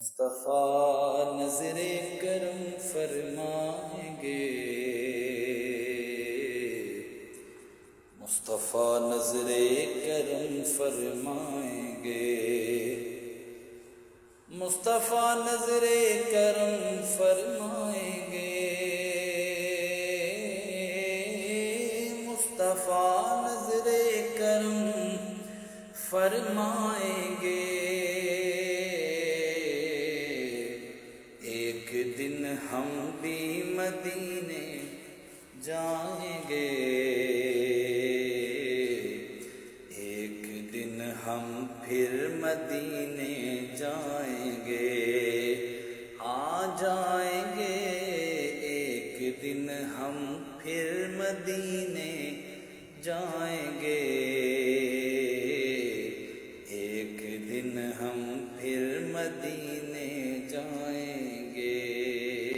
مصطفیٰ نظر کرم فرمائیں گے، مصطفیٰ نظر کرم فرمائیں گے، مصطفیٰ نظر کرم فرمائیں گے، مصطفیٰ نظر کرم فرمائیں گے۔ ایک دن ہم بھی مدینے جائیں گے، ایک دن ہم پھر مدینے جائیں گے، آ جائیں گے ایک دن ہم پھر مدینے جائیں گے، ایک دن ہم پھر مدینے